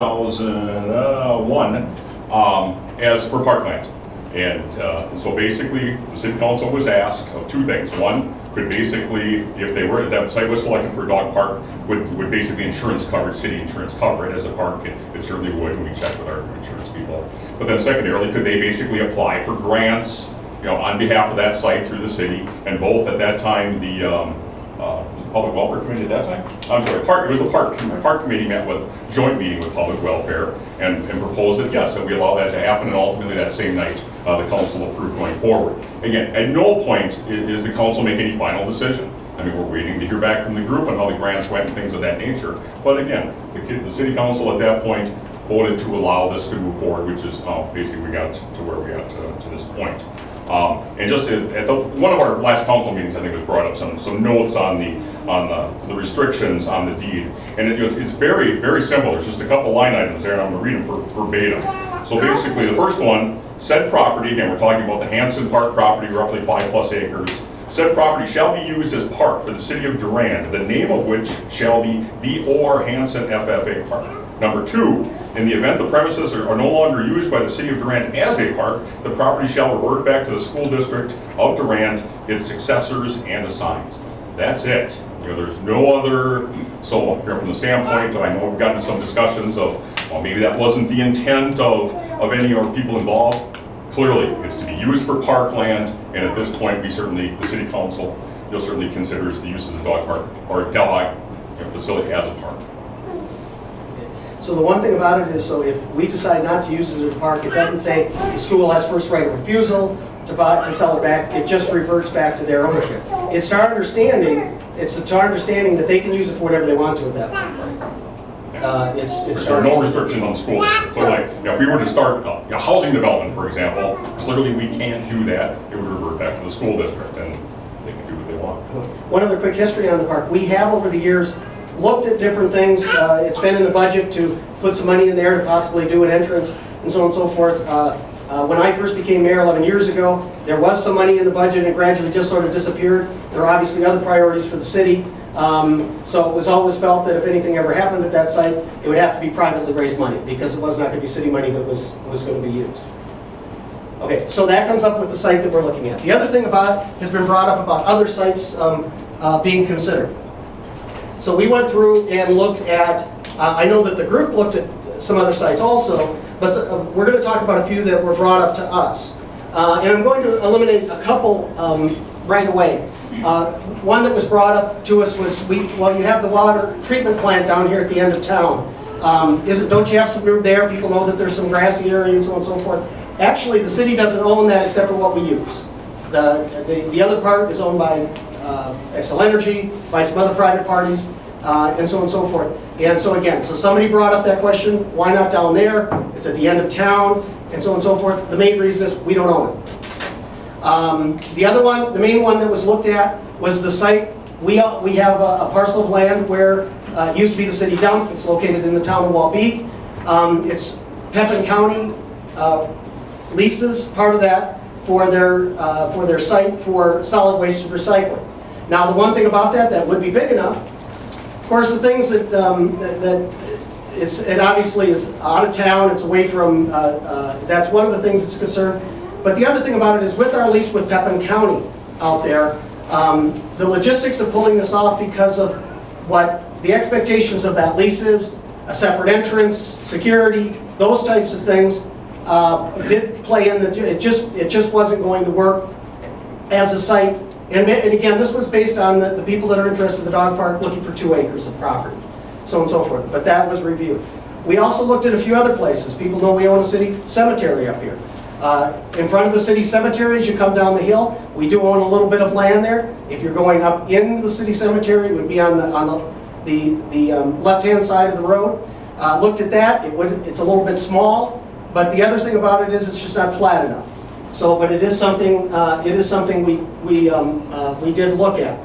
2001 as per parkland. And so basically, the city council was asked of two things. One, could basically, if they were, that site was selected for a dog park, would basically insurance coverage, city insurance cover it as a park? It certainly would, and we checked with our insurance people. But then secondarily, could they basically apply for grants, on behalf of that site through the city? And both at that time, the Public Welfare Committee at that time? I'm sorry, it was the Park Committee met with, joint meeting with Public Welfare and proposed that yes, that we allow that to happen, and ultimately that same night, the council approved going forward. Again, at no point is the council make any final decision. I mean, we're waiting to hear back from the group on how the grants went and things of that nature. But again, the city council at that point voted to allow this to move forward, which is basically we got to where we got to this point. And just at one of our last council meetings, I think it was brought up some notes on the restrictions on the deed, and it's very, very simple. There's just a couple line items there, and I'm going to read them verbatim. So basically, the first one, said property, again, we're talking about the Hanson Park property, roughly 5+ acres. Said property shall be used as park for the city of Durand, the name of which shall be the or Hanson FFA Park. Number two, in the event the premises are no longer used by the city of Durand as a park, the property shall revert back to the school district of Durand, its successors and assigns. That's it. There's no other, so from the standpoint, I know we've gotten some discussions of, well, maybe that wasn't the intent of any of our people involved. Clearly, it's to be used for parkland, and at this point, the city council, certainly considers the use of the dog park or dog facility as a park. So the one thing about it is, so if we decide not to use it as a park, it doesn't say the school has first right of refusal to sell it back. It just reverts back to their ownership. It's our understanding that they can use it for whatever they want to at that point. There's no restriction on the school. Clearly, if we were to start a housing development, for example, clearly we can't do that. It would revert back to the school district, and they can do what they want. One other quick history on the park. We have over the years looked at different things. It's been in the budget to put some money in there to possibly do an entrance and so on and so forth. When I first became mayor 11 years ago, there was some money in the budget and it gradually just sort of disappeared. There are obviously other priorities for the city. So it was always felt that if anything ever happened at that site, it would have to be privately raised money because it was not going to be city money that was going to be used. Okay, so that comes up with the site that we're looking at. The other thing has been brought up about other sites being considered. So we went through and looked at, I know that the group looked at some other sites also, but we're going to talk about a few that were brought up to us. And I'm going to eliminate a couple right away. One that was brought up to us was, you have the water treatment plant down here at the end of town. Don't you have some room there? People know that there's some grassy area and so on and so forth. Actually, the city doesn't own that except for what we use. The other part is owned by Excel Energy, by some other private parties, and so on and so forth. And so again, somebody brought up that question, why not down there? It's at the end of town, and so on and so forth. The main reason is we don't own it. The main one that was looked at was the site. We have a parcel of land where it used to be the city dump. It's located in the town of Waubee. It's Pepin County leases part of that for their site for solid waste and recycling. Now, the one thing about that would be big enough. Of course, the things it obviously is out of town. It's away from. That's one of the things that's a concern. But the other thing about it is, with our lease with Pepin County out there, the logistics of pulling this off because of what the expectations of that lease is, a separate entrance, security, those types of things, did play in. It just wasn't going to work as a site. And again, this was based on the people that are interested in the dog park looking for 2 acres of property, so on and so forth. But that was reviewed. We also looked at a few other places. People know we own a city cemetery up here. In front of the city cemetery, as you come down the hill, we do own a little bit of land there. If you're going up in the city cemetery, it would be on the left-hand side of the road. Looked at that. It's a little bit small, but the other thing about it is it's just not flat enough. So, but it is something. We did look at.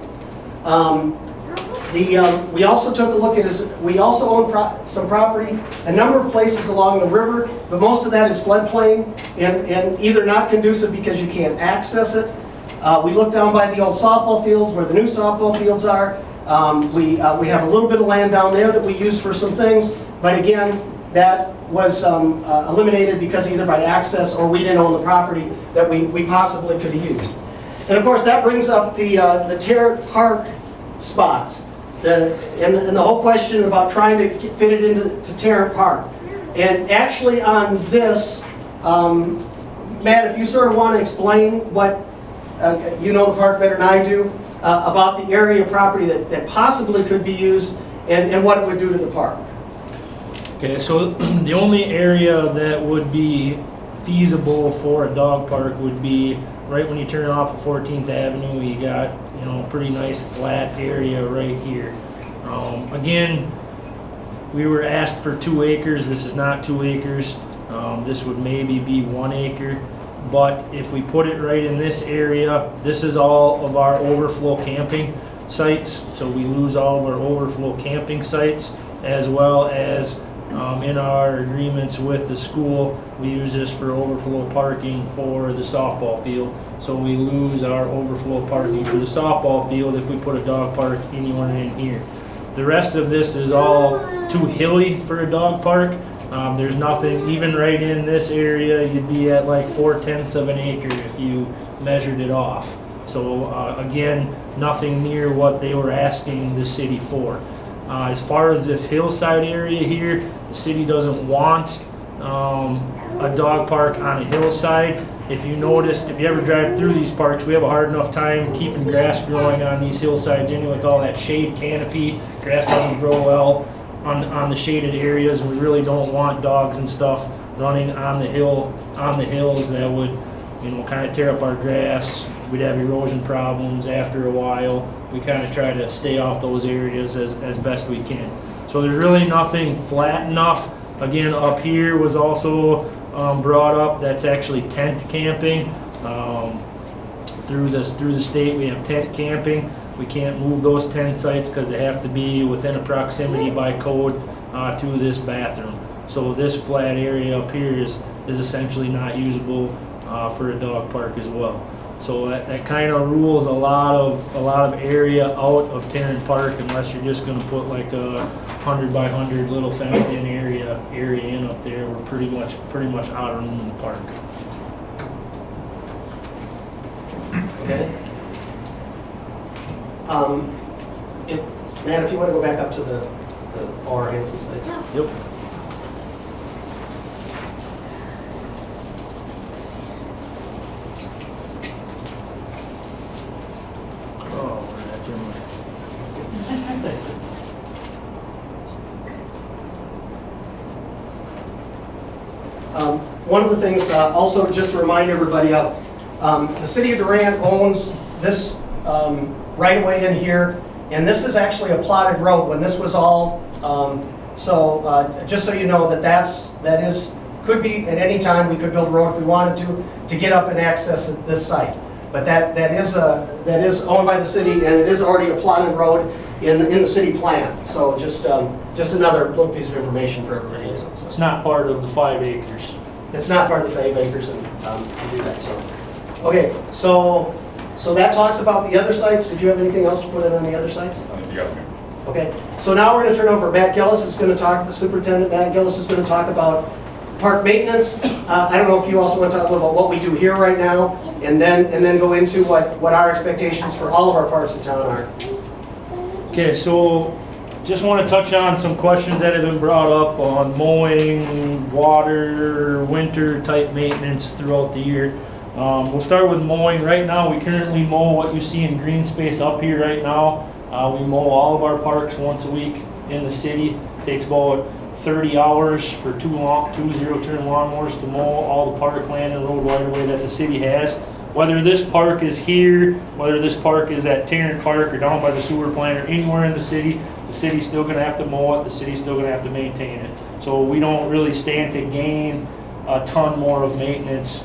We also took a look at we also own some property, a number of places along the river, but most of that is floodplain and either not conducive because you can't access it. We looked down by the old softball fields where the new softball fields are. We have a little bit of land down there that we use for some things, but again, that was eliminated because either by access or we didn't own the property that we possibly could have used. And of course, that brings up the Tarrant Park spots. And the whole question about trying to fit it into Tarrant Park. And actually on this, Matt, if you sort of want to explain what, you know the park better than I do, about the area of property that possibly could be used and what it would do to the park. Okay, so the only area that would be feasible for a dog park would be right when you turn off of 14th Avenue. You got, you know, a pretty nice flat area right here. Again, we were asked for 2 acres. This is not 2 acres. This would maybe be 1 acre. But if we put it right in this area, this is all of our overflow camping sites. So we lose all of our overflow camping sites, as well as in our agreements with the school, we use this for overflow parking for the softball field. So we lose our overflow parking for the softball field if we put a dog park anywhere in here. The rest of this is all too hilly for a dog park. There's nothing, even right in this area, you'd be at like 4/10 of an acre if you measured it off. So again, nothing near what they were asking the city for. As far as this hillside area here, the city doesn't want a dog park on a hillside. If you notice, if you ever drive through these parks, we have a hard enough time keeping grass growing on these hillsides anyway with all that shade canopy. Grass doesn't grow well on the shaded areas, and we really don't want dogs and stuff running on the hills that would, you know, kind of tear up our grass. We'd have erosion problems after a while. We kind of try to stay off those areas as best we can. So there's really nothing flat enough. Again, up here was also brought up. That's actually tent camping. Through the state, we have tent camping. We can't move those tent sites because they have to be within a proximity by code to this bathroom. So this flat area up here is essentially not usable for a dog park as well. So that kind of rules a lot of area out of Tarrant Park, unless you're just going to put like a 100 by 100 little fenced in area in up there. We're pretty much out of room in the park. Okay. Matt, if you want to go back up to the R. Hansen site. Yep. One of the things, also just to remind everybody of, the city of Durand owns this right-of-way in here, and this is actually a plotted road when this was all, just so you know that could be, at any time, we could build a road if we wanted to get up and access this site. But that is owned by the city, and it is already a plotted road in the city plan. So just another little piece of information for everybody. It's not part of the 5 acres. It's not part of the 5 acres and to do that. So, okay, so that talks about the other sites. Did you have anything else to put in on the other sites? You got me. Okay, so now we're going to turn over. Matt Gillis is going to talk. The superintendent, Matt Gillis, is going to talk about park maintenance. I don't know if you also want to talk a little about what we do here right now, and then go into what our expectations for all of our parks in town are. Okay, so just want to touch on some questions that have been brought up on mowing, water, winter type maintenance throughout the year. We'll start with mowing. Right now, we currently mow what you see in green space up here right now. We mow all of our parks once a week in the city. It takes about 30 hours for two zero-turn lawnmowers to mow all the park land and road right-of-way that the city has. Whether this park is here, whether this park is at Tarrant Park or down by the sewer plant or anywhere in the city's still going to have to mow it, the city's still going to have to maintain it. So we don't really stand to gain a ton more of maintenance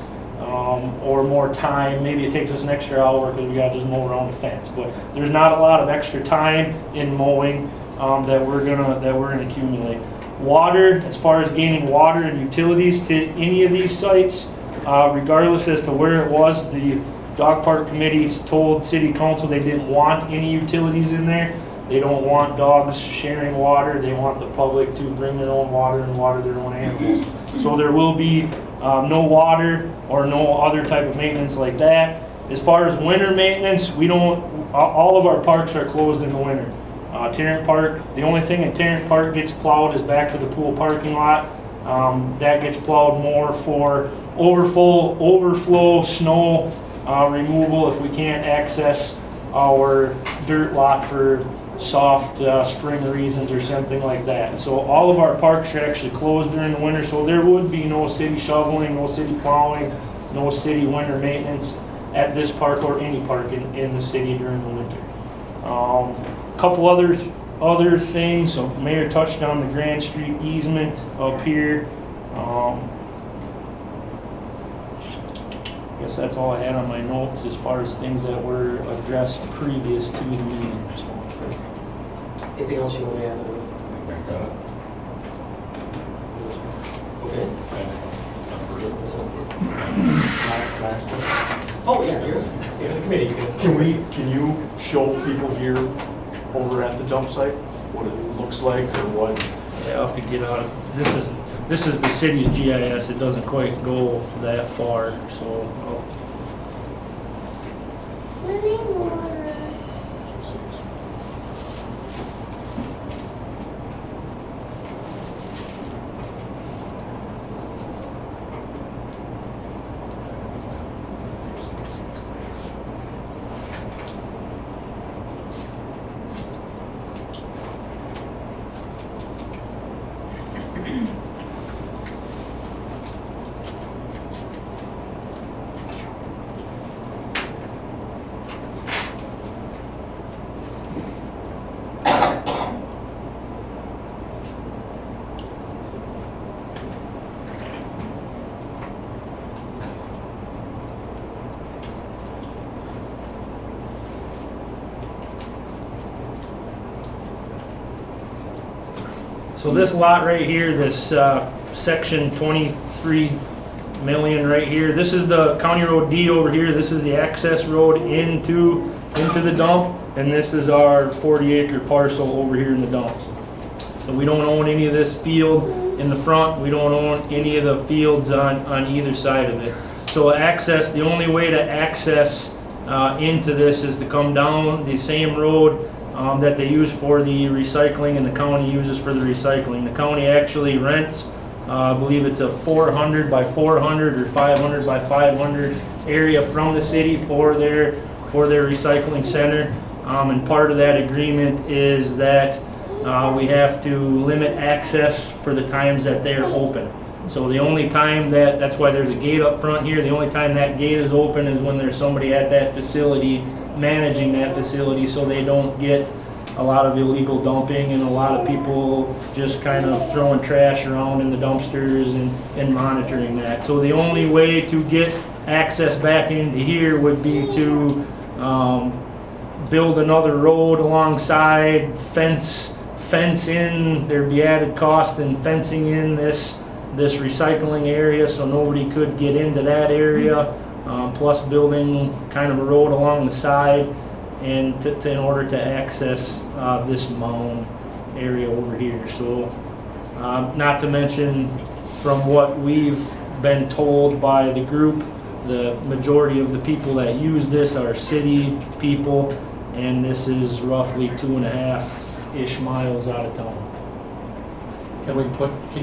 or more time. Maybe it takes us an extra hour because we got to just mow around the fence. But there's not a lot of extra time in mowing that we're gonna accumulate. Water, as far as gaining water and utilities to any of these sites, regardless as to where it was, the dog park committees told city council they didn't want any utilities in there. They don't want dogs sharing water. They want the public to bring their own water and water their own animals. So there will be no water or no other type of maintenance like that. As far as winter maintenance, we don't, all of our parks are closed in the winter. Tarrant Park, the only thing in Tarrant Park gets plowed is back to the pool parking lot. That gets plowed more for overflow snow removal if we can't access our dirt lot for soft spring reasons or something like that. So all of our parks are actually closed during the winter, so there would be no city shoveling, no city plowing, no city winter maintenance at this park or any park in the city during the winter. Couple other things, so Mayor touched on the Grand Street easement up here. I guess that's all I had on my notes as far as things that were addressed previous to the meeting. Anything else you want to add? Got it. Okay. Oh, yeah, you're the committee. Can you show people here over at the dump site what it looks like or what? Yeah, I'll have to get out. This is the city's GIS. It doesn't quite go that far, so. So this lot right here, this section 23 million right here, this is the County Road D over here. This is the access road into the dump, and this is our 40-acre parcel over here in the dumps. So we don't own any of this field in the front. We don't own any of the fields on either side of it. So access, the only way to access into this is to come down the same road that they use for the recycling and the county uses for the recycling. The county actually rents, I believe it's a 400 by 400 or 500 by 500 area from the city for their recycling center. And part of that agreement is that we have to limit access for the times that they're open. So the only time that's why there's a gate up front here, the only time that gate is open is when there's somebody at that facility managing that facility, so they don't get a lot of illegal dumping and a lot of people just kind of throwing trash around in the dumpsters and monitoring that. So the only way to get access back into here would be to build another road alongside, fence in, there'd be added cost in fencing in this recycling area so nobody could get into that area. Plus building kind of a road along the side and in order to access this mound area over here. So not to mention, from what we've been told by the group, the majority of the people that use this are city people, and this is roughly 2.5-ish miles out of town. Can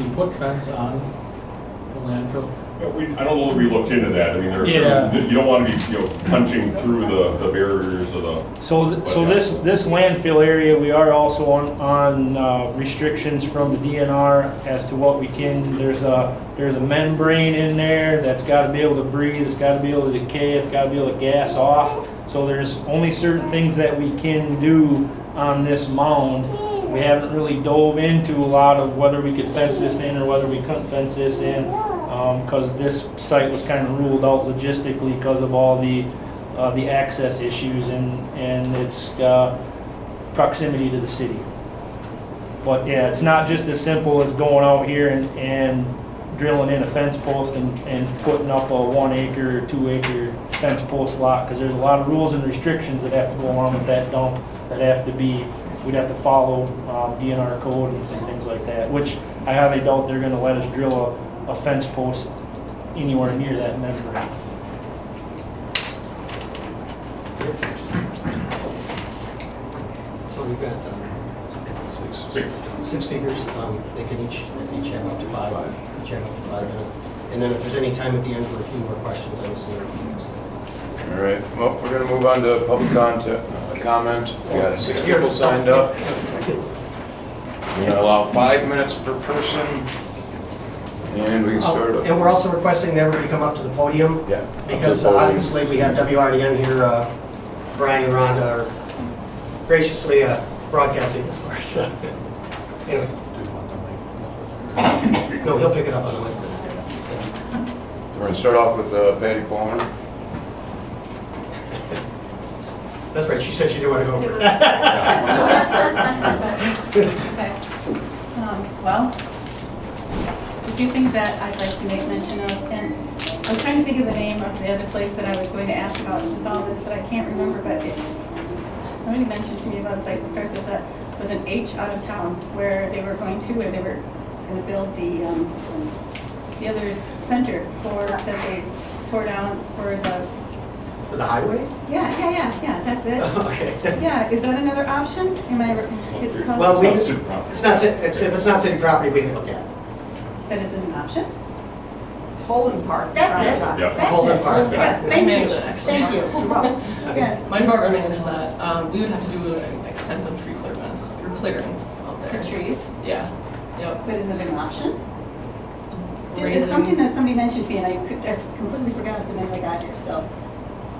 you put fence on the landfill? Yeah, I don't know that we looked into that. I mean, there's Yeah. certain, you don't want to be, punching through the barriers of the. So this landfill area, we are also on restrictions from the DNR as to what we can. There's a membrane in there that's got to be able to breathe. It's got to be able to decay. It's got to be able to gas off. So there's only certain things that we can do on this mound. We haven't really dove into a lot of whether we could fence this in or whether we couldn't fence this in, because this site was kind of ruled out logistically because of all the access issues and its proximity to the city. But yeah, it's not just as simple as going out here and drilling in a fence post and putting up a 1 acre or 2 acre fence post lot, because there's a lot of rules and restrictions that have to go along with that dump that have to be we'd have to follow DNR code and some things like that, which I highly doubt they're gonna let us drill a fence post anywhere near that membrane. So we've got Six. 6 speakers. They can each have up to 5. Each have up to 5 minutes. And then if there's any time at the end for a few more questions, I will see you. All right, well, we're gonna move on to public comment. We got 6 people signed up. We're gonna allow 5 minutes per person. And we can start. And we're also requesting that everybody come up to the podium. Yeah. Because obviously we have WRDN here, Brian and Rhonda are graciously broadcasting this for us. Anyway. No, he'll pick it up on the mic. So we're gonna start off with Patty Palmer. That's right, she said she didn't want to go first. Okay. Well, a few things that I'd like to make mention of, and I was trying to think of the name of the other place that I was going to ask about with all this, but I can't remember, but somebody mentioned to me about a place that starts with an H out of town, where they were going to build the other center that they tore down for the, For the highway? yeah, that's it. Okay. Yeah, is that another option? It's called. Well, It's not city property. if it's not city property, we can look at it. That is an option? It's Holden Park. That's it. Yeah. That's Holden it. Park, Yes, yeah. thank Manage you. it, actually. Thank you. No problem. Yes. My department manages that. We would have to do an extensive tree clearance, or clearing out there. For trees, Yeah, yep. but is it an option? It's Raising- something that somebody mentioned to me, and I completely forgot the minute I got here, so.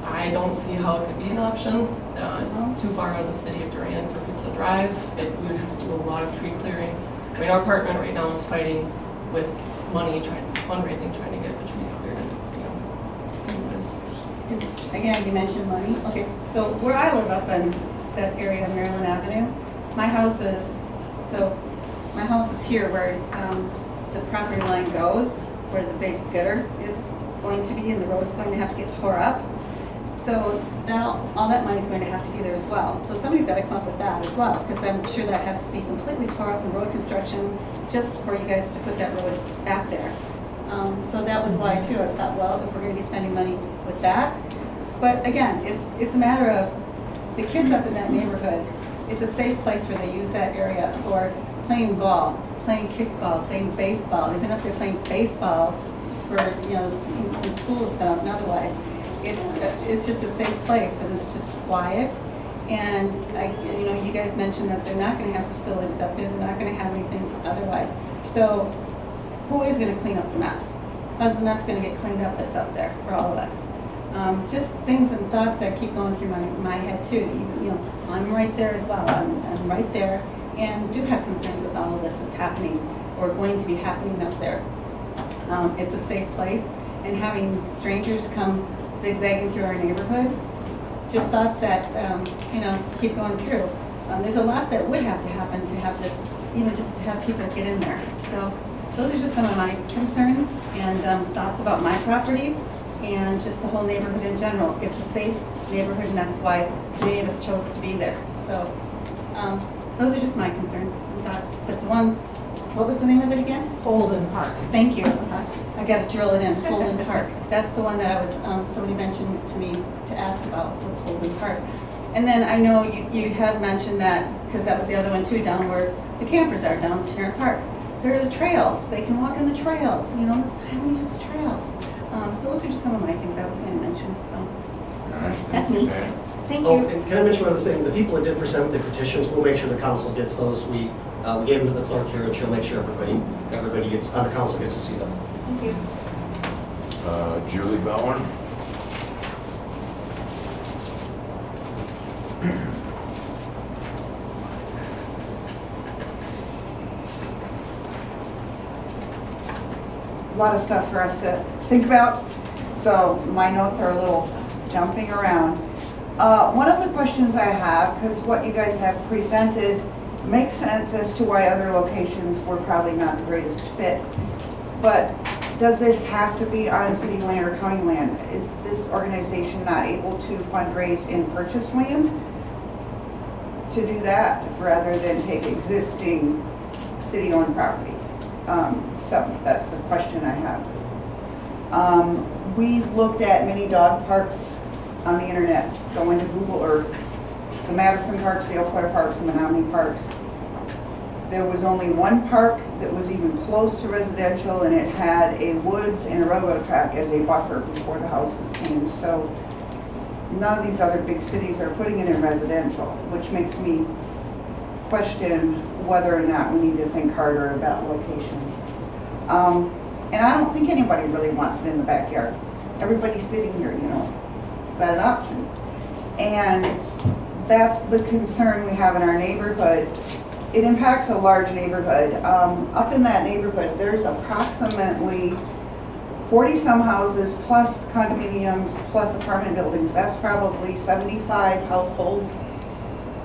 I don't see how it could be an option. No. It's too far out of the city of Durand for people to drive. We would have to do a lot of tree clearing. I mean, our department right now is fighting with money, fundraising, trying to get the trees cleared. And, anyways. 'Cause, again, you mentioned money. Okay, so where I live up in that area of Maryland Avenue, my house is here where the property line goes, where the big gutter is going to be, and the road is going to have to get tore up. So all that money is going to have to be there as well. So somebody's got to come up with that as well, because I'm sure that has to be completely tore up in road construction just for you guys to put that road back there. So that was why too, I thought, well, if we're going to be spending money with that. But again, it's a matter of the kids up in that neighborhood. It's a safe place where they use that area for playing ball, playing kickball, playing baseball. They've been up there playing baseball for, since school has been up and otherwise. It's just a safe place, and it's just quiet. And you guys mentioned that they're not going to have facilities up there. They're not going to have anything otherwise. So who is going to clean up the mess? How's the mess going to get cleaned up that's up there for all of us? Just things and thoughts that keep going through my head too. I'm right there as well. I'm right there, and do have concerns with all of this that's happening or going to be happening up there. It's a safe place, and having strangers come zigzagging through our neighborhood, just thoughts that keep going through. There's a lot that would have to happen to have this, just to have people get in there. So those are just some of my concerns and thoughts about my property and just the whole neighborhood in general. It's a safe neighborhood, and that's why many of us chose to be there. So those are just my concerns and thoughts. But the one, what was the name of it again? Holden Park. Thank you. I got to drill it in, Holden Park. That's the one that I was, somebody mentioned to me to ask about, was Holden Park. And then I know you had mentioned that, because that was the other one too, down where the campers are, down Tarrant Park. There's trails, they can walk on the trails, how do we use the trails? So those are just some of my things I was going to mention, so. That's me. Thank Oh, you. and can I mention one other thing? The people that did present the petitions, we'll make sure the council gets those. We gave them to the clerk here, and she'll make sure everybody gets, on the council gets to see them. Thank you. Julie Bowen. A lot of stuff for us to think about, so my notes are a little jumping around. One of the questions I have, because what you guys have presented makes sense as to why other locations were probably not the greatest fit, but does this have to be on city land or county land? Is this organization not able to fundraise and purchase land to do that rather than take existing city-owned property? So that's the question I have. We looked at many dog parks on the internet, go into Google Earth, the Madison parks, the Eau Claire parks, the Menominee parks. There was only one park that was even close to residential, and it had a woods and a railroad track as a buffer before the houses came. So none of these other big cities are putting it in residential, which makes me question whether or not we need to think harder about location. And I don't think anybody really wants it in the backyard. Everybody's sitting here, you know. Is that an option? And that's the concern we have in our neighborhood. It impacts a large neighborhood. Up in that neighborhood, there's approximately 40-some houses plus condominiums plus apartment buildings. That's probably 75 households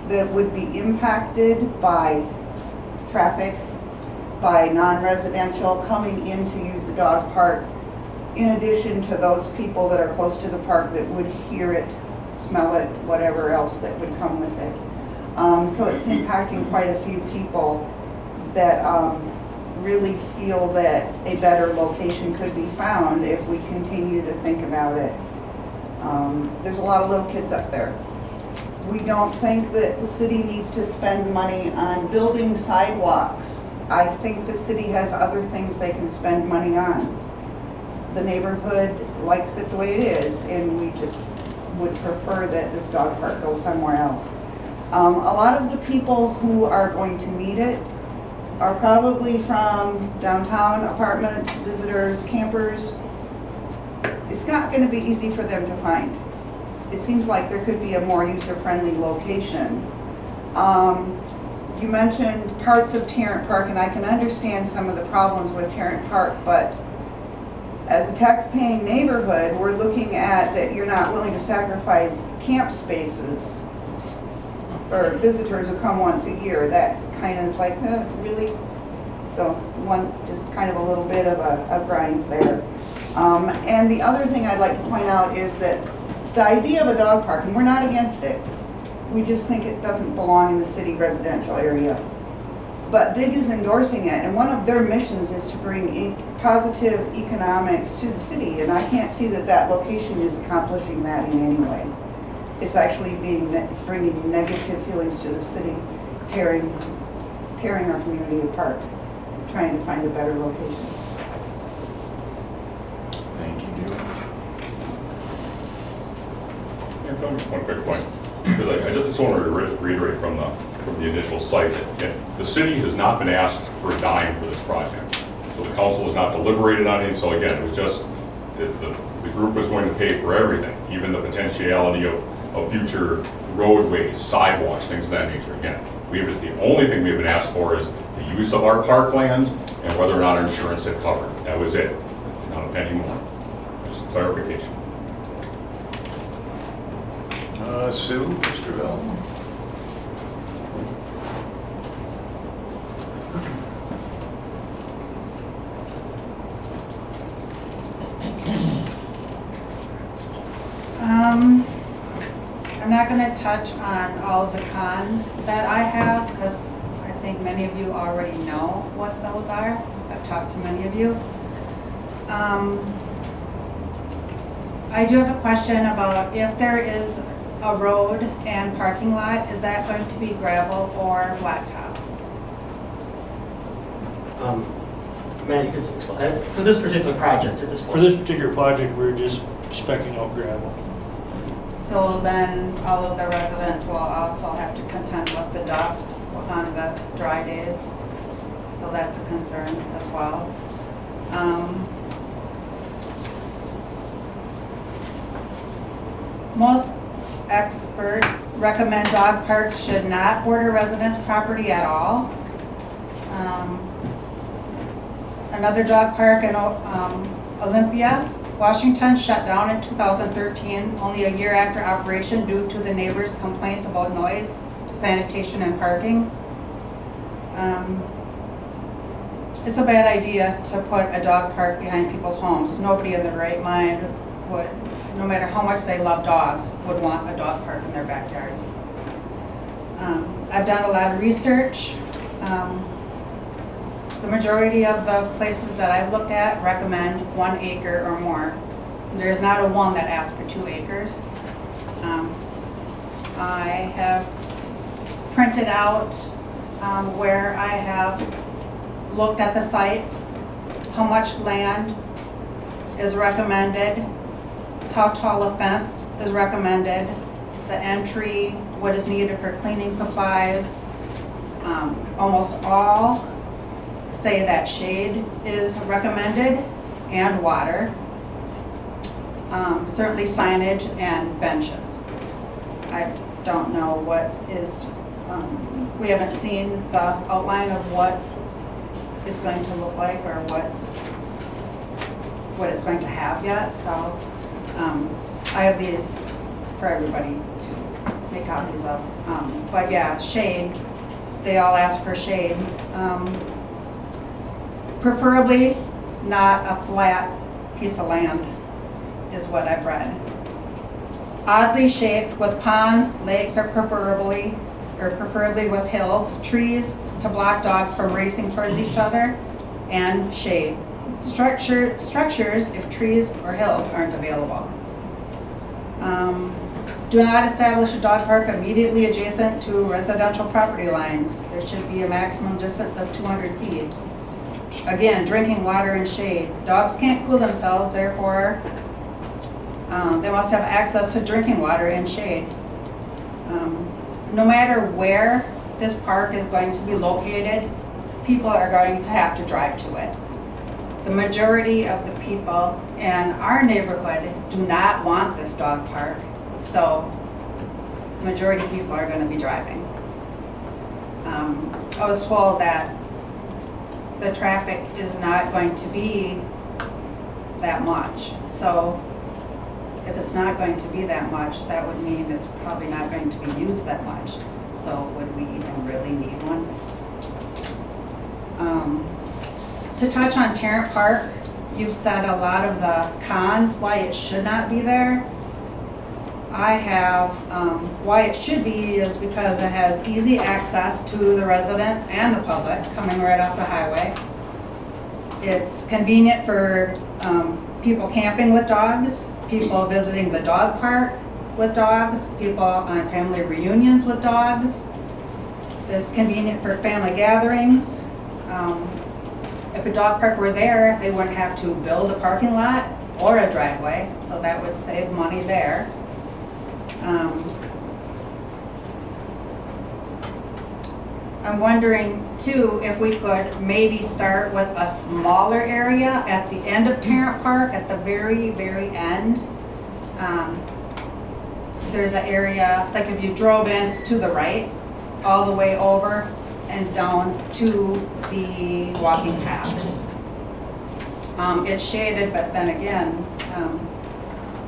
that would be impacted by traffic, by non-residential coming in to use the dog park, in addition to those people that are close to the park that would hear it, smell it, whatever else that would come with it. So it's impacting quite a few people that really feel that a better location could be found if we continue to think about it. There's a lot of little kids up there. We don't think that the city needs to spend money on building sidewalks. I think the city has other things they can spend money on. The neighborhood likes it the way it is, and we just would prefer that this dog park go somewhere else. A lot of the people who are going to need it are probably from downtown apartments, visitors, campers. It's not going to be easy for them to find. It seems like there could be a more user-friendly location. You mentioned parts of Tarrant Park, and I can understand some of the problems with Tarrant Park, but as a tax-paying neighborhood, we're looking at that you're not willing to sacrifice camp spaces for visitors who come once a year. That kind of is like, really? So just kind of a little bit of a grind there. And the other thing I'd like to point out is that the idea of a dog park, and we're not against it, we just think it doesn't belong in the city residential area. But DIG is endorsing it, and one of their missions is to bring positive economics to the city, and I can't see that that location is accomplishing that in any way. It's actually bringing negative feelings to the city, tearing our community apart, trying to find a better location. Thank you. One quick point, because I just want to reiterate from the initial site that the city has not been asked for a dime for this project. So the council has not deliberated on it. So again, it was just the group was going to pay for everything, even the potentiality of future roadways, sidewalks, things of that nature. Again, the only thing we've been asked for is the use of our parkland and whether or not our insurance had covered. That was it. It's not a penny more. Just clarification. Sue, Mr. Bell. I'm not going to touch on all of the cons that I have because I think many of you already know what those are. I've talked to many of you. I do have a question about if there is a road and parking lot, is that going to be gravel or blacktop? Matt, you could explain. For this particular project at this point. For this particular project, we're just specking out gravel. So then all of the residents will also have to contend with the dust on the dry days. So that's a concern as well. Most experts recommend dog parks should not border residents' property at all. Another dog park in Olympia, Washington, shut down in 2013, only a year after operation due to the neighbors' complaints about noise, sanitation, and parking. It's a bad idea to put a dog park behind people's homes. Nobody in their right mind would, no matter how much they love dogs, would want a dog park in their backyard. I've done a lot of research. The majority of the places that I've looked at recommend 1 acre or more. There's not a one that asks for 2 acres. I have printed out where I have looked at the sites, how much land is recommended, how tall a fence is recommended, the entry, what is needed for cleaning supplies. Almost all say that shade is recommended and water. Certainly signage and benches. I don't know what is, we haven't seen the outline of what it's going to look like or what it's going to have yet, so I have these for everybody to make copies of. But yeah, shade, they all ask for shade. Preferably not a flat piece of land is what I've read. Oddly shaped with ponds, lakes are preferably with hills, trees to block dogs from racing towards each other, and shade. Structures if trees or hills aren't available. Do not establish a dog park immediately adjacent to residential property lines. There should be a maximum distance of 200 feet. Again, drinking water and shade. Dogs can't cool themselves, therefore they must have access to drinking water and shade. No matter where this park is going to be located, people are going to have to drive to it. The majority of the people in our neighborhood do not want this dog park, so the majority of people are going to be driving. I was told that the traffic is not going to be that much, so if it's not going to be that much, that would mean it's probably not going to be used that much. So would we even really need one? To touch on Tarrant Park, you've said a lot of the cons why it should not be there. I have, why it should be is because it has easy access to the residents and the public coming right off the highway. It's convenient for people camping with dogs, people visiting the dog park with dogs, people on family reunions with dogs. It's convenient for family gatherings. If a dog park were there, they wouldn't have to build a parking lot or a driveway, so that would save money there. I'm wondering too if we could maybe start with a smaller area at the end of Tarrant Park, at the very, very end. There's an area, like if you drove in, it's to the right, all the way over and down to the walking path. It's shaded, but then again,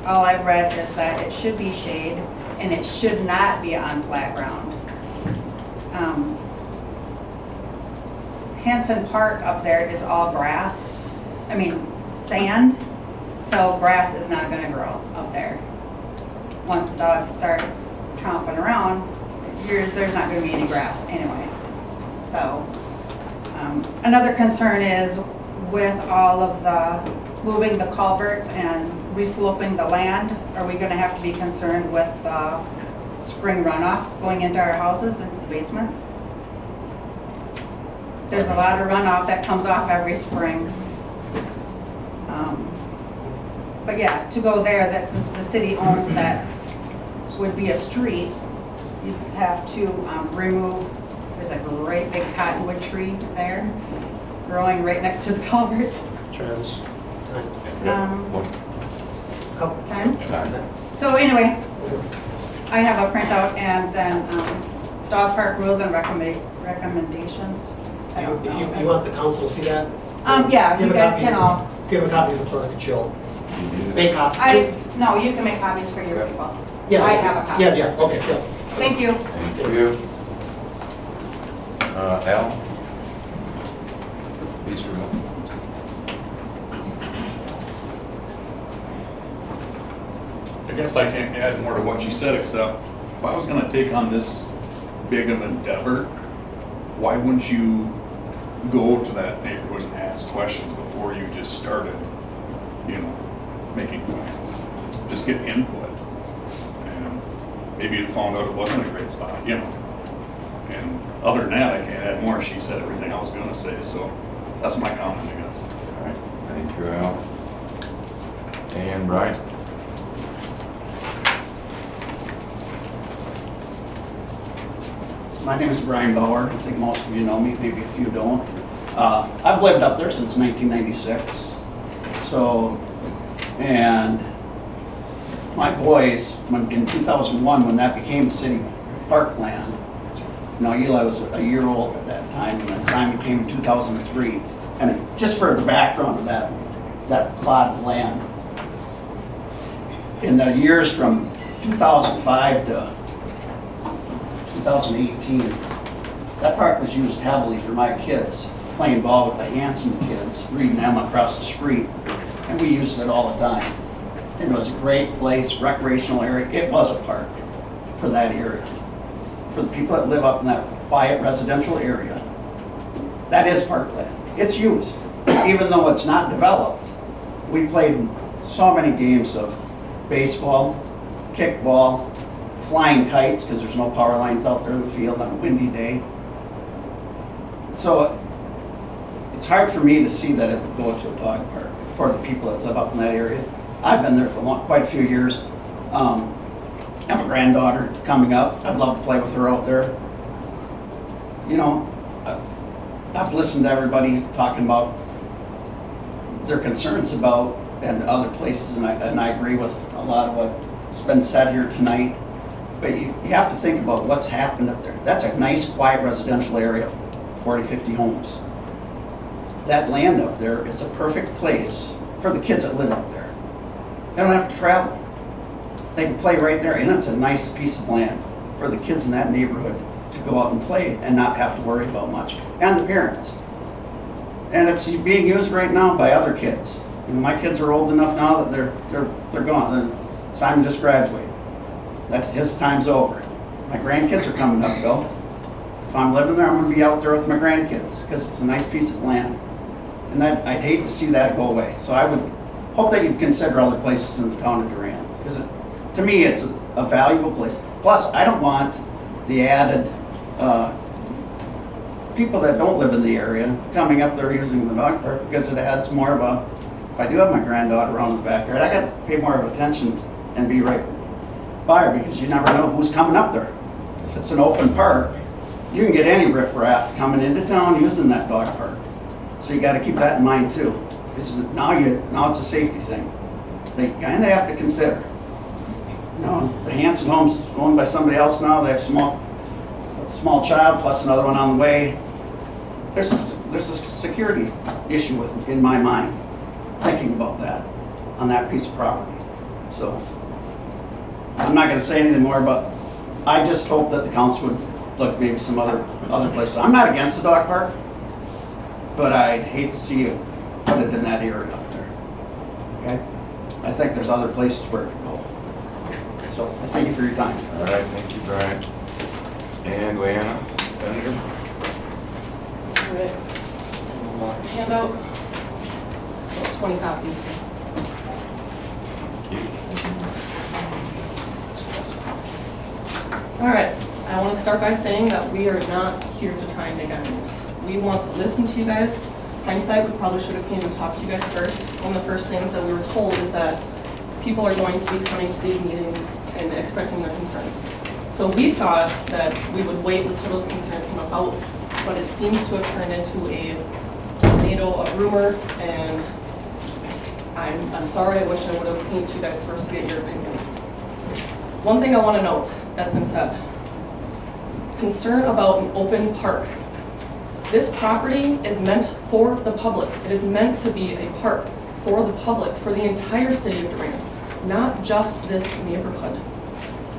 all I've read is that it should be shade and it should not be on flat ground. Hanson Park up there is all grass, sand, so grass is not gonna grow up there. Once dogs start tromping around, there's not gonna be any grass anyway. So, another concern is with all of the moving the culverts and resloping the land, are we gonna have to be concerned with the spring runoff going into our houses, into the basements? There's a lot of runoff that comes off every spring. But yeah, to go there, that's the city owns that, would be a street. You'd have to remove, there's a great big cottonwood tree there, growing right next to the culvert. Travis, What Time? time? So anyway, I have a printout and then dog park rules and recommendations. I don't If know. you want the council to see that? Yeah, give you a guys copy- can all, Give a copy of the clerk and she'll make copies. no, you can make copies for your people. Yeah. I have a copy. Yeah, okay, yeah. Thank you. Thank you. Al? Please remove. I guess I can't add more to what she said, except if I was gonna take on this big of an endeavor, why wouldn't you go to that neighborhood and ask questions before you just started, making plans? Just get input. And maybe you found out it wasn't a great spot, And other than that, I can't add more. She said everything I was gonna say, so that's my comment, I guess. All right, thank you, Al. And Brian? My name is Brian Bauer. I think most of you know me, maybe a few don't. I've lived up there since 1996. And my boys, in 2001, when that became city parkland, Eli was a year old at that time, and then Simon came in 2003. And just for the background of that plot of land, in the years from 2005 to 2018, that park was used heavily for my kids, playing ball with the Hanson kids, reading them across the street, and we used it all the time. It was a great place, recreational area. It was a park for that area. For the people that live up in that quiet residential area, that is parkland. It's used. Even though it's not developed, we played so many games of baseball, kickball, flying kites, because there's no power lines out there in the field on a windy day. So it's hard for me to see that it would go to a dog park for the people that live up in that area. I've been there for quite a few years. I have a granddaughter coming up. I'd love to play with her out there. I've listened to everybody talking about their concerns about and other places, and I agree with a lot of what's been said here tonight. But you have to think about what's happened up there. That's a nice, quiet residential area of 40, 50 homes. That land up there is a perfect place for the kids that live up there. They don't have to travel. They can play right there, and it's a nice piece of land for the kids in that neighborhood to go out and play and not have to worry about much, and the parents. And it's being used right now by other kids. My kids are old enough now that they're gone. Simon just graduated. That's his time's over. My grandkids are coming up though. If I'm living there, I'm going to be out there with my grandkids because it's a nice piece of land. And I'd hate to see that go away. So I would hope that you'd consider other places in the town of Durand, because to me it's a valuable place. Plus, I don't want the added people that don't live in the area coming up there using the dog park, because it adds more of a, if I do have my granddaughter around in the backyard, I got to pay more of attention and be right by her, because you never know who's coming up there. If it's an open park, you can get any riffraff coming into town using that dog park. So you got to keep that in mind too. Now it's a safety thing. They kind of have to consider. The Hanson home's owned by somebody else now. They have a small child plus another one on the way. There's a security issue in my mind, thinking about that on that piece of property. So I'm not going to say anything more, but I just hope that the council would look maybe some other places. I'm not against the dog park, but I'd hate to see you put it in that area up there. Okay? I think there's other places where it could go. So I thank you for your time. All right, thank you, Brian. And Leanna, Senator? All right. Send one more handout. About 20 copies. Thank you. All right. I want to start by saying that we are not here to try and make enemies. We want to listen to you guys. Hindsight, we probably should have came and talked to you guys first. One of the first things that we were told is that people are going to be coming to these meetings and expressing their concerns. So we thought that we would wait until those concerns came about, but it seems to have turned into a tornado of rumor, and I'm sorry. I wish I would have came to you guys first to get your opinions. One thing I want to note that's been said: concern about an open park. This property is meant for the public. It is meant to be a park for the public, for the entire city of Durand, not just this neighborhood.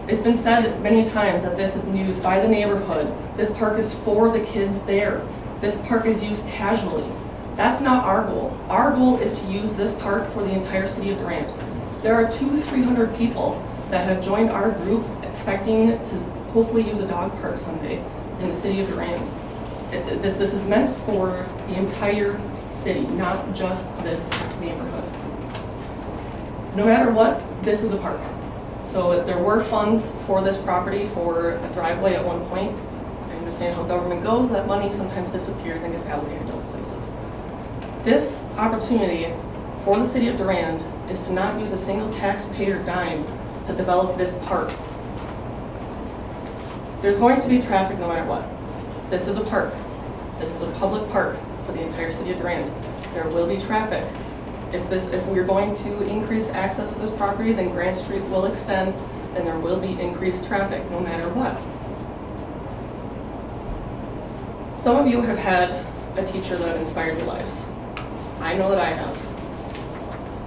It's been said many times that this is used by the neighborhood. This park is for the kids there. This park is used casually. That's not our goal. Our goal is to use this park for the entire city of Durand. There are 200-300 people that have joined our group expecting to hopefully use a dog park someday in the city of Durand. This is meant for the entire city, not just this neighborhood. No matter what, this is a park. So if there were funds for this property for a driveway at one point, I understand how government goes, that money sometimes disappears and gets allocated to other places. This opportunity for the city of Durand is to not use a single taxpayer dime to develop this park. There's going to be traffic no matter what. This is a park. This is a public park for the entire city of Durand. There will be traffic. If we're going to increase access to this property, then Grant Street will extend and there will be increased traffic no matter what. Some of you have had a teacher that inspired your lives. I know that I have.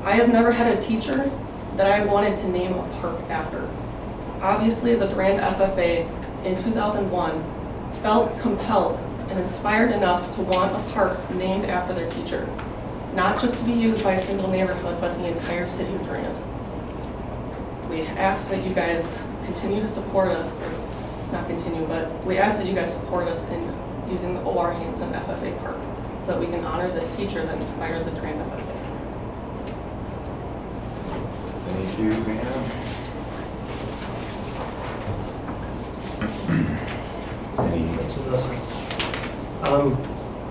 I have never had a teacher that I wanted to name a park after. Obviously, the Durand FFA in 2001 felt compelled and inspired enough to want a park named after their teacher. Not just to be used by a single neighborhood, but the entire city of Durand. We ask that you guys continue to support us, or not continue, but we ask that you guys support us in using the O.R. Hanson FFA Park so that we can honor this teacher that inspired the Durand FFA. Thank you, ma'am.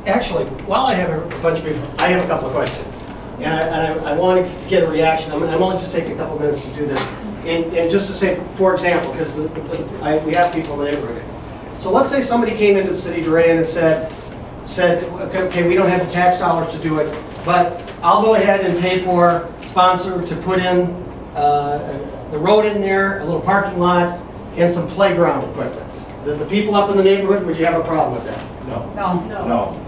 Actually, while I have a bunch of people, I have a couple of questions. And I want to get a reaction. I'm only just taking a couple minutes to do this. And just to say, for example, because we have people in the neighborhood. So let's say somebody came into the city of Durand and said, okay, we don't have the tax dollars to do it, but I'll go ahead and pay for sponsor to put in the road in there, a little parking lot, and some playground equipment. The people up in the neighborhood, would you have a problem with that? No. No.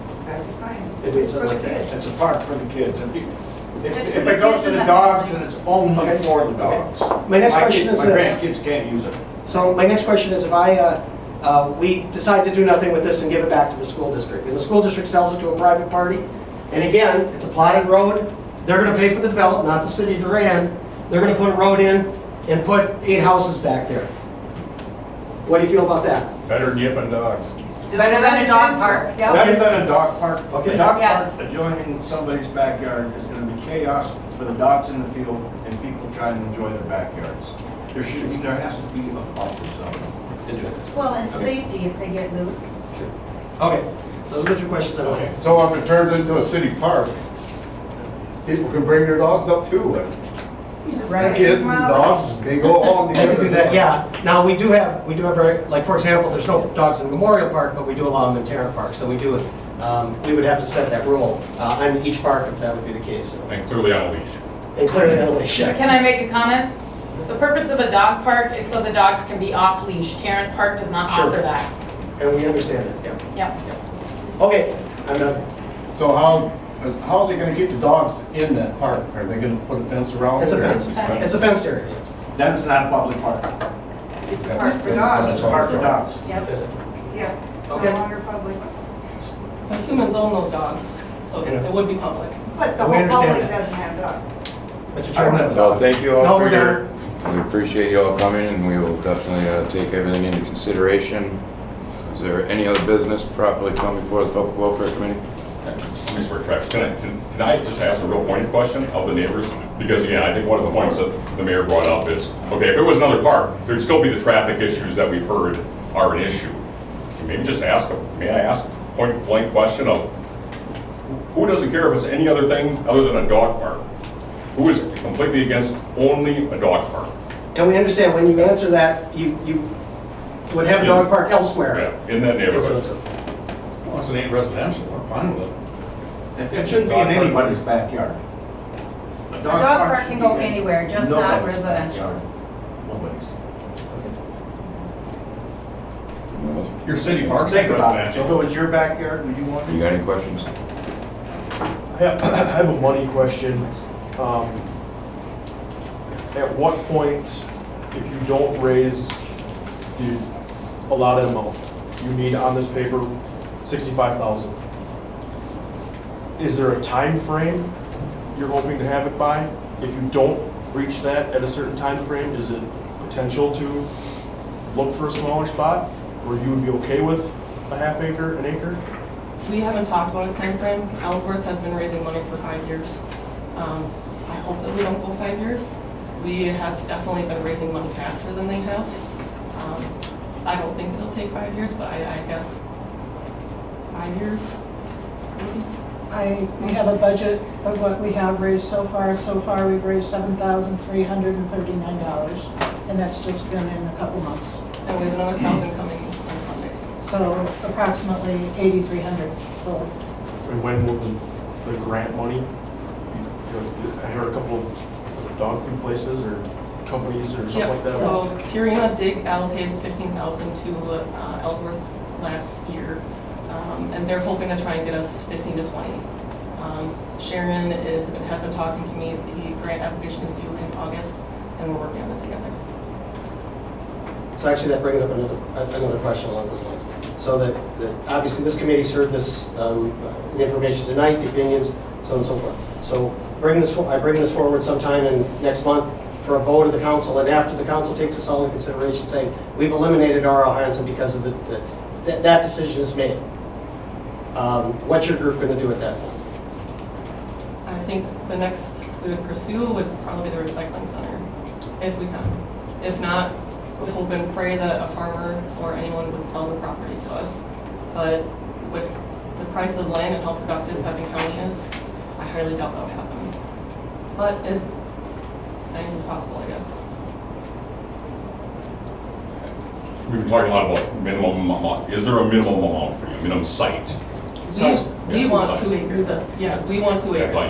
It'd be something like that. It's a park for the kids. If it goes to the dogs, then it's only for the dogs. My next question is My this. grandkids can't use it. So my next question is, if we decide to do nothing with this and give it back to the school district, and the school district sells it to a private party, and again, it's a plotted road, they're gonna pay for the development, not the city of Durand, they're gonna put a road in and put 8 houses back there. What do you feel about that? Better than yipping dogs. Better than a dog park, yep. Better than a dog park. Okay. A dog Yes. park adjoining somebody's backyard is gonna be chaos for the dogs in the field and people trying to enjoy their backyards. There has to be a buffer zone. Well, and safety if they get loose. Okay, those are the 2 questions I want. Okay, so if it turns into a city park, people can bring their dogs up too, and kids and dogs, they go all We together. can do that, yeah. Now, we do have very, like, for example, there's no dogs in Memorial Park, but we do allow them in Tarrant Park, so we do it. We would have to set that rule on each park if that would be the case. And clearly on a leash. And clearly on a leash. Can I make a comment? The purpose of a dog park is so the dogs can be off leash. Tarrant Park does not Sure. offer that. And we understand that, yeah. Yep. Okay, I'm done. So how are they gonna keep the dogs in that park? Are they gonna put a fence around it? It's a or- fence. It's a fenced area, yes. Then it's not a public park. It's a park for dogs. It's a park for dogs. Yep. Is it? Yeah, it's Okay. no longer public. But humans own those dogs, so Yeah. it would be public. But the We whole understand public that. doesn't have dogs. Mr. I don't Chairman? have No, thank you all No, for we're your, we appreciate you all coming, and we will definitely take everything into consideration. Is there any other business properly come before the Public Welfare Committee? Resource tracks. Can I just ask a real pointed question of the neighbors? Because again, I think one of the points that the mayor brought up is, okay, if it was another park, there'd still be the traffic issues that we've heard are an issue. Maybe just ask, may I ask a point blank question of, who doesn't care if it's any other thing other than a dog park? Who is completely against only a dog park? And we understand when you answer that, you would have a dog park elsewhere. Yeah, in that neighborhood. Well, it ain't residential, we're fine with it. It shouldn't be in anybody's backyard. A dog park can go anywhere, just not Nobody's residential. backyard. Nobody's. Your city park's Think about it. If it residential. was your backyard, would you want You it? got any questions? I have a money question. At what point, if you don't raise the allotted amount, you need on this paper 65,000. Is there a time frame you're hoping to have it by? If you don't reach that at a certain time frame, is it potential to look for a smaller spot where you would be okay with a half acre, an acre? We haven't talked about a timeframe. Ellsworth has been raising money for 5 years. I hope that we don't go 5 years. We have definitely been raising money faster than they have. I don't think it'll take 5 years, but I guess 5 years, maybe. We have a budget of what we have raised so far. So far, we've raised $7,339, and that's just been in a couple months. And we have another 1,000 coming on Sunday too. So approximately 8,300 total. And when will the grant money, I heard a couple of was it dog food places or companies or something like that? So Purina did allocate 15,000 to Ellsworth last year, and they're hoping to try and get us 15 to 20. Sharon has been talking to me. The grant application is due in August, and we're working on this together. So actually, that brings up another question along those lines. So that obviously this committee heard this the information tonight, the opinions, so on and so forth. So I bring this forward sometime in next month for a vote of the council, and after the council takes this all into consideration, saying we've eliminated R.L. Hansen because of that decision is made. What's your group going to do at that point? I think the next we would pursue would probably be the recycling center, if we can. If not, we hope and pray that a farmer or anyone would sell the property to us. But with the price of land and how productive Pepin County is, I highly doubt that would happen. But anything's possible, I guess. We've been talking a lot about minimum amount. Is there a minimum amount for you, minimum site? We want 2 acres. We want 2 acres.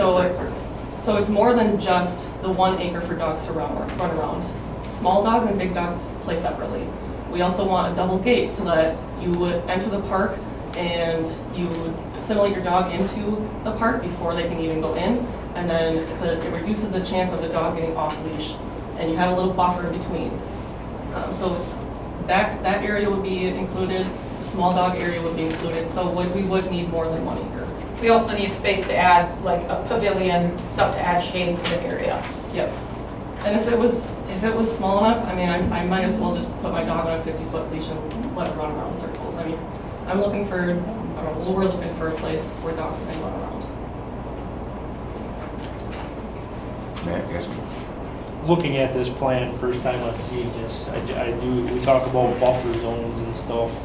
So it's more than just the 1 acre for dogs to run around. Small dogs and big dogs play separately. We also want a double gate so that you would enter the park and you would assimilate your dog into the park before they can even go in. And then it reduces the chance of the dog getting off leash. And you have a little buffer in between. So that area would be included. The small dog area would be included. So we would need more than 1 acre. We also need space to add, like a pavilion, stuff to add shade to the area. Yep. And if it was small enough, I mean, I might as well just put my dog on a 50-foot leash and let it run around in circles. I mean, we're looking for a place where dogs can run around. Matt, yes? Looking at this plan, first time I've seen this, we talk about buffer zones and stuff.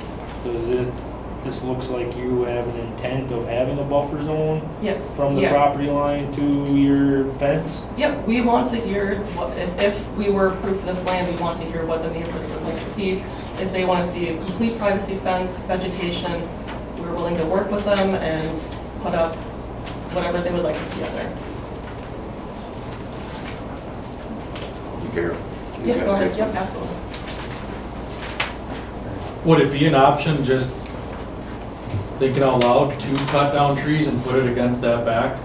This looks like you have an intent of having a buffer zone? Yes. From the property line to your fence? Yep, we want to hear, if we were approved for this land, we want to hear what the neighbors would like to see. If they want to see a complete privacy fence, vegetation, we're willing to work with them and put up whatever they would like to see out there. Gary? Yep, go ahead, yep, absolutely. Would it be an option, just thinking out loud, to cut down trees and put it against that back?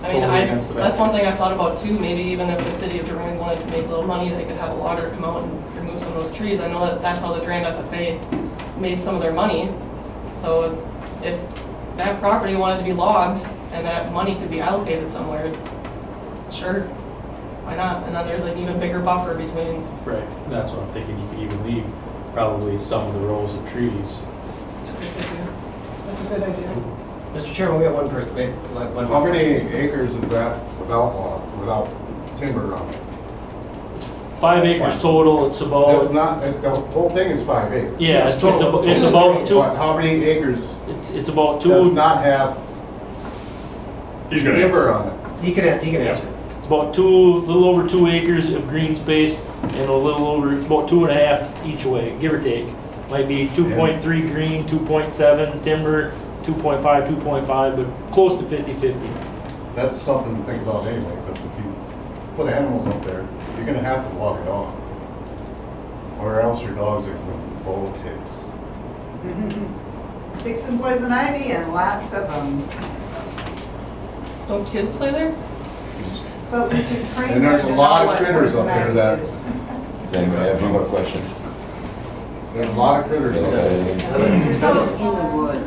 I mean, Totally against the back. that's one thing I've thought about too. Maybe even if the city of Durand wanted to make a little money, they could have a logger come out and remove some of those trees. I know that's how the Durand FFA made some of their money. So if that property wanted to be logged and that money could be allocated somewhere, sure, why not? And then there's an even bigger buffer between. Right, that's what I'm thinking, you could even leave probably some of the rows of trees. That's a good idea. Mr. Chairman, we have one person. How many acres is that without timber on it? 5 acres total, it's about. It's not, the whole thing is 5 acres. Yeah, Yes, it's total. about 2. But how many acres It's about 2. does not have He's gonna timber on it? He can answer. It's about a little over 2 acres of green space and it's about 2.5 each way, give or take. Might be 2.3 green, 2.7 timber, 2.5, 2.5, but close to 50-50. That's something to think about anyway, because if you put animals up there, you're gonna have to walk it off. Or else your dogs are gonna be full of ticks. Ticks and poison ivy and lots of them. Don't kids play there? But we should train And there's them a to lot know of what critters up there poison that, ivy is. Anybody have any more questions? there's a lot of critters up there. There's those in the woods.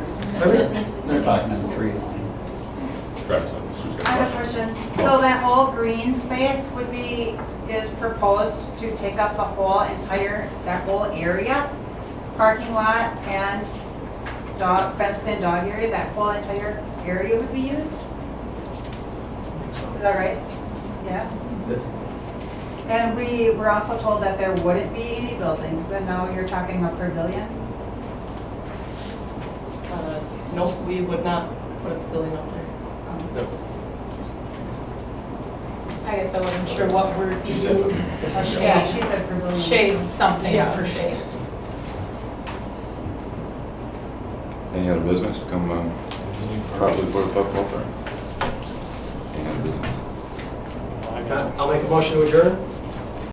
They're talking to the tree. Travis, Sue's got I have a question. So that whole green space would be, is proposed to take up the whole entire, that whole area? Parking lot and dog, fenced-in dog area, that whole entire area would be used? Is that right? Yeah? And we were also told that there wouldn't be any buildings, and now you're talking a pavilion? Nope, we would not put a pavilion up there. I guess I wasn't sure what word to She use. said- A Yeah, shade, she said pavilion. shade something Yeah. for shade. Any other business? Come, probably put a public welfare. Any other business? I'll make a motion to adjourn.